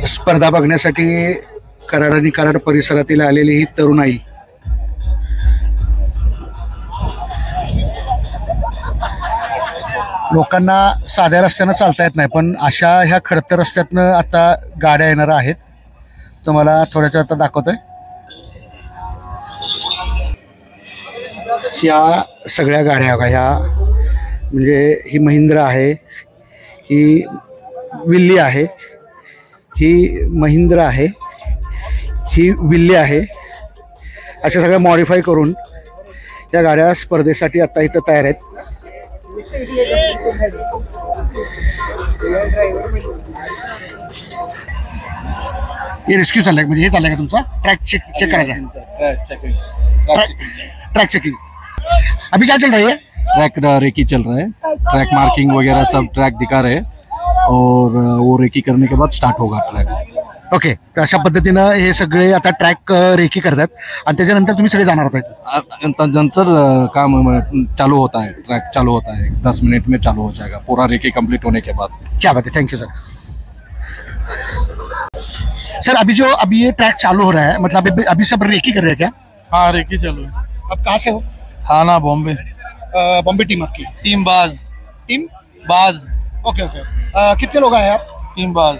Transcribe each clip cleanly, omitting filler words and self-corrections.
स्पर्धा बघण्यासाठी कराड आणि कराड परिसरातील आलेली ही तरुणाई लोकांना साध्या रस्त्यानं चालता येत नाही, पण अशा ह्या खडतर रस्त्यातनं आता गाड्या येणार आहेत. तुम्हाला थोड्याच्या आता दाखवतोय. ह्या सगळ्या गाड्या बघा, ह्या म्हणजे ही महिंद्रा आहे, ही विल्ली आहे, ही महिंद्रा आहे, ही विल्ली आहे. अशा सगळ्या मॉडिफाय करून या गाड्या स्पर्धेसाठी आता इथं तयार आहेत. ये रेस्क्यू चाललाय, म्हणजे हे चाललंय का तुमचा ट्रैक चेक करायचा? ट्रैक चेकिंग अभी क्या चल रही है? ट्रैक रेकी चल रहा है, ट्रैक मार्किंग वगैरह सब ट्रैक दिखा रहे हैं और वो रेकी करने के बाद स्टार्ट होगा ट्रैक. ओके, तर अशा पद्धतीनं हे सगळे आता ट्रॅक रेकी करतात आणि त्याच्यानंतर तुम्ही सगळे जाणार आहात. नंतर काम चालू होता है, ट्रैक चालू होता है, 10 मिनट में चालू हो जाएगा पूरा रेकी कंप्लीट होने के बाद. क्या बात है, थैंक यू सर. सर अभी ये ट्रैक चालू हो रहा है, मतलब अभी सब रेकी कर रहे हैं क्या? हाँ, रेकी चालू है. अब कहाँ से हो? थाना बॉम्बे. बॉम्बे टीम आपकी? टीम बाज. टीम बाज. Okay okay. कितने लोग आए आप? टीम बाज.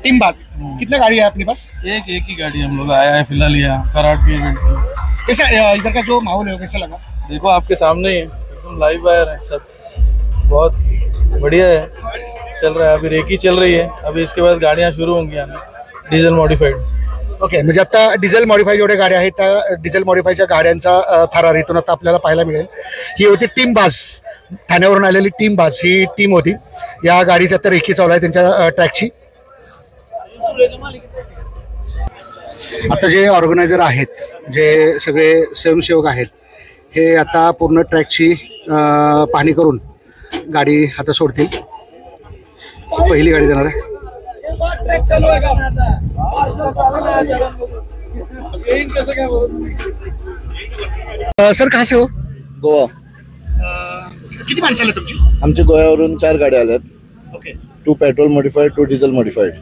टीम बाज. कितने गाड़ी है अपने पास? एक ही गाड़ी हम लोग आया है फिलहाल यहाँ कराड़ के इवेंट में. कैसा इधर का जो माहौल है कैसा लगा? देखो आपके सामने ही है, एकदम लाइव वायर है, सब बहुत बढ़िया है, चल रहा है. अभी रेकी चल रही है, अभी इसके बाद गाड़ियाँ शुरू होंगी आनी डिझेल मॉडिफाईड. ओके, म्हणजे आता डिझेल मॉडिफाय जेवढ्या गाड्या आहेत त्या डिझेल मॉडिफायच्या गाड्यांचा थरार इथून आता आपल्याला पाहायला मिळेल. ही होती टीम बाज, ठाण्यावरून आलेली टीम बाज ही टीम होती. या गाडीची आता रेकी चालू आहे त्यांच्या ट्रॅकची. आता जे ऑर्गनायझर आहेत, जे सगळे स्वयंसेवक आहेत, हे आता पूर्ण ट्रॅकची पाहणी करून गाडी आता सोडतील. पहिली गाडी जाणार आहे. सर कहाँ से हो? गोवा. किती माणसं आले तुमची? आमच्या गोव्यावरून 4 गाड्या आल्यात. Okay. 2 petrol modified, 2 diesel modified.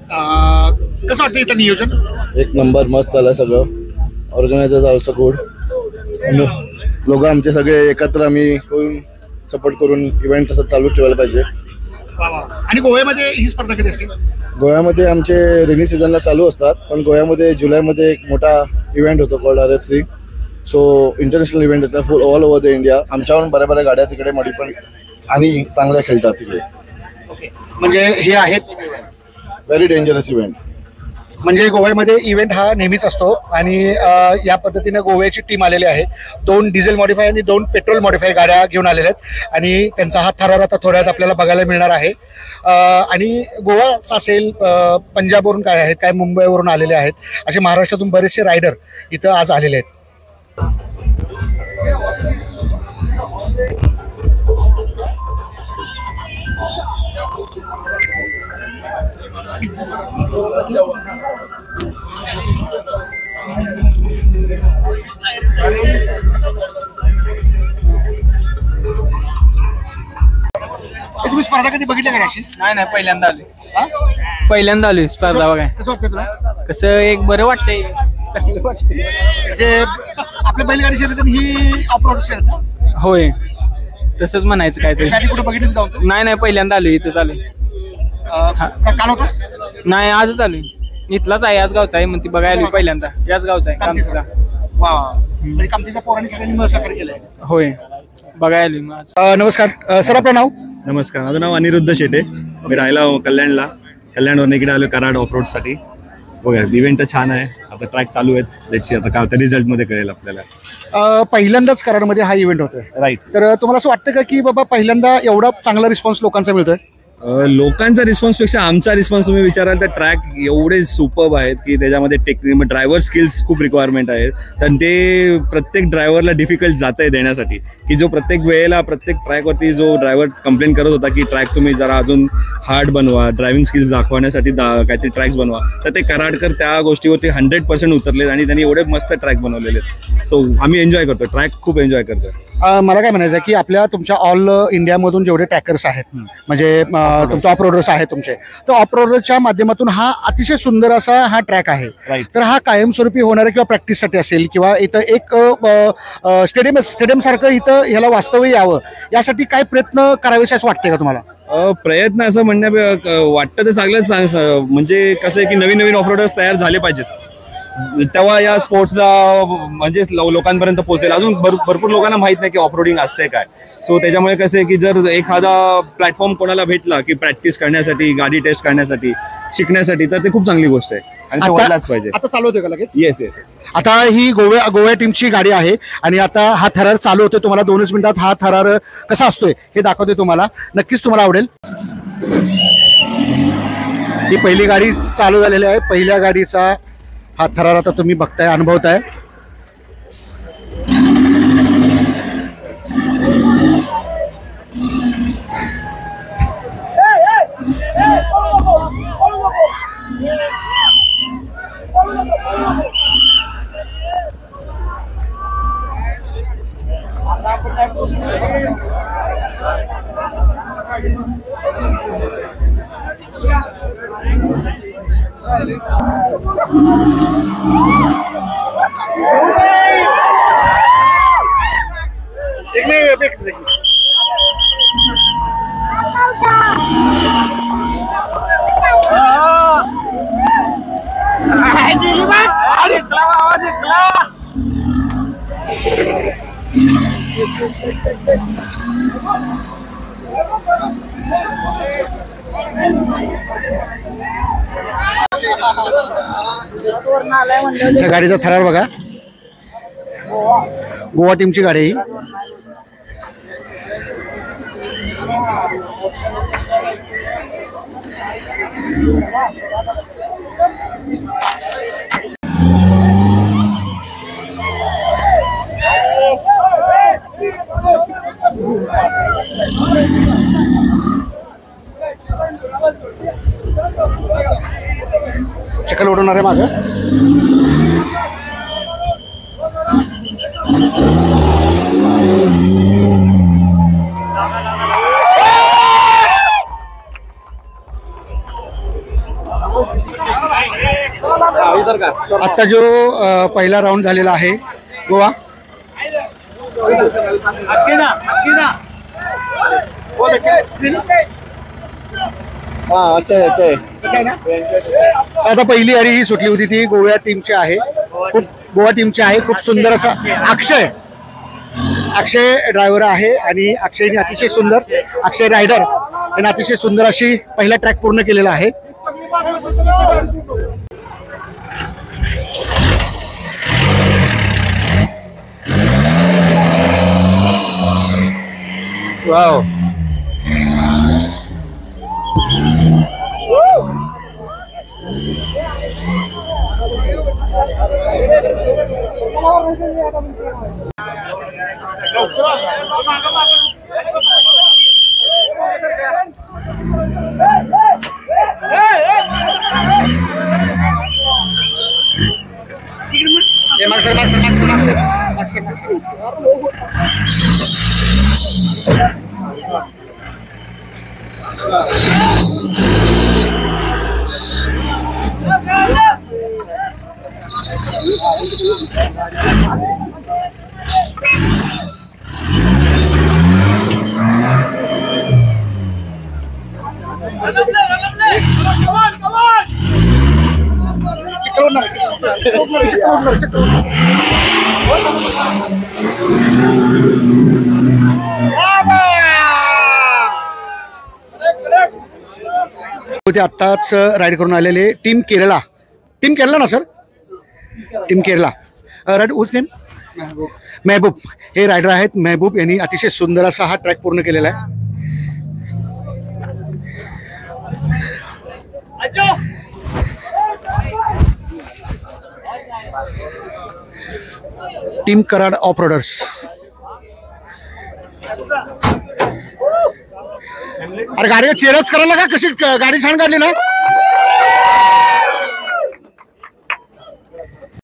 कसं वाटतं इथं नियोजन? एक नंबर, मस्त आलं सगळं. Organisers also good. लोक आमचे सगळे एकत्र आम्ही सपोर्ट करून इव्हेंट तसं चालू ठेवायला पाहिजे. आणि गोव्यामध्ये ही स्पर्धा कधी असते? गोव्यामध्ये आमचे रेनी सीझनला चालू असतात, पण गोव्यामध्ये जुलैमध्ये एक मोठा इव्हेंट होतो called RF3. So international event येतात full all over the India. आमच्यावरून बऱ्या गाड्या तिकडे मॉडिफाईड आणि चांगल्या खेळतात तिकडे. ओके, म्हणजे हे आहेत व्हेरी डेंजरस इव्हेंट. म्हणजे गोव्यामध्ये इव्हेंट हा नेहमीच असतो आणि या पद्धतीने गोव्याची टीम आलेली आहे. 2 डिझेल मॉडिफाय आणि 2 पेट्रोल मॉडिफाय गाड्या घेऊन आलेल्या आहेत आणि त्यांचा हा थरार आता थोड्यात आपल्याला बघायला मिळणार आहे. आणि गोवाच असेल, पंजाबवरून काय आहेत, काय मुंबईवरून आलेले आहेत, असे महाराष्ट्रातून बरेचसे रायडर इथं आज आलेले आहेत. तुम्ही स्पर्धा कधी बघितल्या का अशी? नाही, पहिल्यांदा आलोय. पहिल्यांदा आलोय स्पर्धा बघाय. कसं वाटतं तुला? कसं एक बरं वाटतंय, चांगलं वाटतंय. म्हणजे आपल्या बैलगाडी शर्यत ही ऑफरोड शर्यत ना? होय, तसंच म्हणायचं काहीतरी. त्याच्या आधी कुठे बघितलं जाऊन? नाही, पहिल्यांदा आलोय, इथं चालू. काल होतोस? नाही, आजच आलोय. इथलाच आहे, याच गावचा आहे, मग ती बघायला पहिल्यांदा. याच गावचा आहे, कामतीचा. वा, म्हणजे कामतीच्या पोरांनी सगळ्यांनी सहकार्य केलंय. होय, बघायला मग. नमस्कार सर, आपलं नाव? नमस्कार, माझं नाव अनिरुद्ध शेटे. मी राहिला कल्याणला, कल्याणवरून इकडे आलो कराड ऑफरोडसाठी. बघा इव्हेंट तर छान आहे, आता ट्रॅक चालू आहेत. लेट्स आता काय रिझल्टमध्ये कळेल आपल्याला. पहिल्यांदाच कराडमध्ये हा इव्हेंट होतोय, राईट. तर तुम्हाला असं वाटतं का की बाबा पहिल्यांदा एवढा चांगला रिस्पॉन्स लोकांचा मिळतोय? लोकांचा रिस्पॉन्सपेक्षा आमचा रिस्पॉन्स तुम्ही विचाराल तर ट्रॅक एवढे सुपर्ब आहेत की त्याच्यामध्ये टेक्निक ड्रायव्हर स्किल्स खूप रिक्वायरमेंट आहेत. तर ते प्रत्येक ड्रायव्हरला डिफिकल्ट जात आहे देण्यासाठी, की जो प्रत्येक वेळेला प्रत्येक ट्रॅकवरती जो ड्रायव्हर कंप्लेंट करत होता की ट्रॅक तुम्ही जरा अजून हार्ड बनवा, ड्रायव्हिंग स्किल्स दाखवण्यासाठी काहीतरी ट्रॅक्स बनवा, तर ते कराडकर त्या गोष्टीवरती 100% उतरलेत आणि त्यांनी एवढे मस्त ट्रॅक बनवलेले आहेत. सो आम्ही एन्जॉय करतो, ट्रॅक खूप एन्जॉय करतो. मला काय म्हणायचं आहे की आपल्या तुमच्या ऑल इंडियामधून जेवढे ट्रॅकर्स आहेत म्हणजे तुमचे ऑफ रोडर्स आहेत तुमचे, तर ऑफ रोडरच्या माध्यमातून हा अतिशय सुंदर असा हा ट्रॅक आहे. तर हा कायमस्वरूपी होणार किंवा प्रॅक्टिससाठी असेल किंवा इथं एक स्टेडियम सारखं इथं ह्याला वास्तव्य यावं यासाठी काय प्रयत्न करावेसे असं वाटते का तुम्हाला? प्रयत्न असं वाटतं तर चांगलंच म्हणजे कसं आहे की नवीन नवीन ऑफरोडर्स तयार झाले पाहिजेत, तेव्हा या स्पोर्ट्सला म्हणजे लोकांपर्यंत पोहोचेल. अजून भरपूर लोकांना माहित नाही की ऑफरोडिंग असते काय. सो त्याच्यामुळे कसं आहे की जर एखादा प्लॅटफॉर्म कोणाला भेटला की प्रॅक्टिस करण्यासाठी, गाडी टेस्ट करण्यासाठी, शिकण्यासाठी, तर ते खूप चांगली गोष्ट आहे आणि ते व्हायलाच पाहिजे. आता चालू होते का लगेच? येस. आता ही गोवा टीमची गाडी आहे आणि आता हा थरार चालू होतोय. तुम्हाला 2 मिनिटात हा थरार कसा असतोय हे दाखवते तुम्हाला, नक्कीच तुम्हाला आवडेल. ही पहिली गाडी चालू झालेली आहे. पहिल्या गाडीचा हा थरार आता तुम्ही बघताय, अनुभवताय. त्या गाडीचा थरार बघा, गोवा टीमची गाडी ही. चिखल उडवणार आहे मागं. आता जो पहिला राऊंड झालेला आहे गोवा, आता पहिली हरी ही सुटली होती ती गोवा टीमची आहे. गोवा टीमची आहे. खूप सुंदर असा अक्षय ड्रायव्हर आहे आणि अक्षयने अतिशय सुंदर, अक्षय रायडर याने अतिशय सुंदर अशी पहिला ट्रॅक पूर्ण केलेला आहे. वाव, ते आत्ताच राईड करून आलेले टीम केरला ना सर, टीम केरला राईड उस नेम महबूब, हे रायडर आहेत. महबूब यांनी अतिशय सुंदर असा हा ट्रॅक पूर्ण केलेला आहे. Team Karad of roaders. अरे गाडी चेअरच करायला का, कशी गाडी छान काढली ना.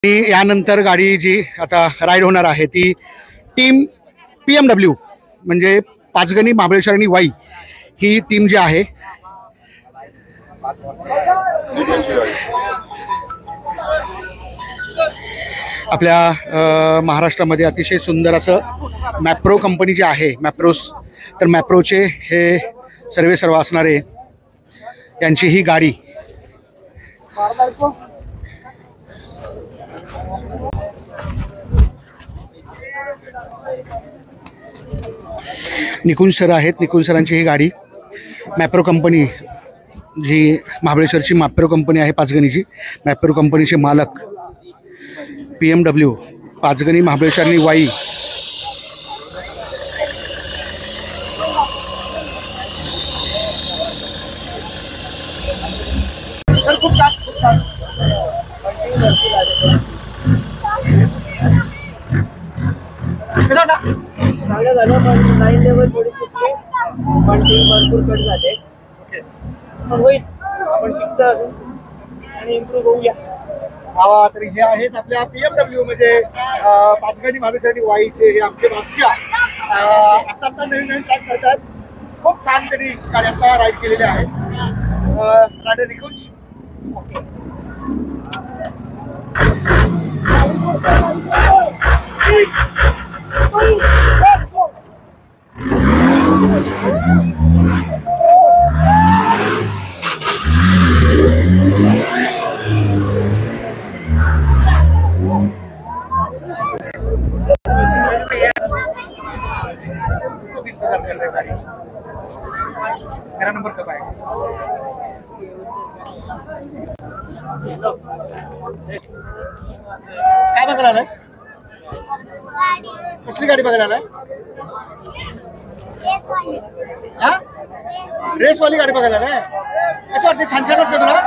यानंतर गाडी जी आता राईड होणार आहे ती टीम PMW म्हणजे पाचगणी महाबळेश्वर आणि वाई ही टीम जी आहे आपल्या महाराष्ट्रामध्ये अतिशय सुंदर असं मॅप्रो कंपनी जी आहे मॅप्रोस, तर मॅप्रोचे हे सर्व असणारे यांची ही गाडी निकुंज सर आहेत. निकुंज सरांची ही गाडी मॅप्रो कंपनी जी महाबळेश्वरची मॅप्रो कंपनी आहे पाचगणीची, मॅप्रो कंपनीचे मालक PMW पाचगणी महाबळेश्वर आणि वाई चांगलं झालं पण लाईन लेवल थोडी चुकली पण टीम भरपूर कट झाले. पण होईल, आपण शिकतो अजून आणि इम्प्रूव्ह होऊया. तर हे आहेत आपल्या PMW म्हणजे पाचगणी महाबळेश्वर आणि वाईचे हे आमचे बादशाह. आता नवीन ट्रॅक करतात. खूप छान त्यांनी गाड्यांचा राईड केलेले आहे. रायडर निकुंज मेरा नंबर कब आएगा? काय बघायला आलास? कसली गाडी बघायला आलाय? हा, रेसवाली गाडी बघायला आलाय. कसं वाटते? छान छान वाटतं तुला?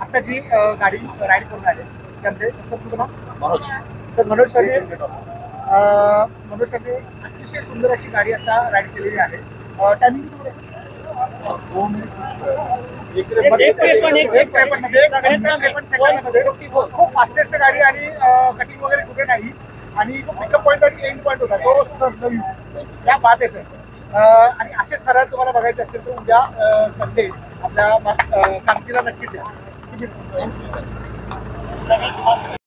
आता जी गाडी राईड करून आले त्यामध्ये मनोज सरने अतिशय सुंदर अशी गाडी आता राईड केलेली आहे. टायमिंग 1:53 खूप फास्टेस्ट गाडी आणि कटिंग वगैरे कुठे नाही आणि तो पिकअप पॉईंट आणि एंड पॉईंट होता तो या बात आहे सर. आणि असेच थरात तुम्हाला बघायचे असतील तर उद्या संडे आपल्या कामकीला नक्कीच या.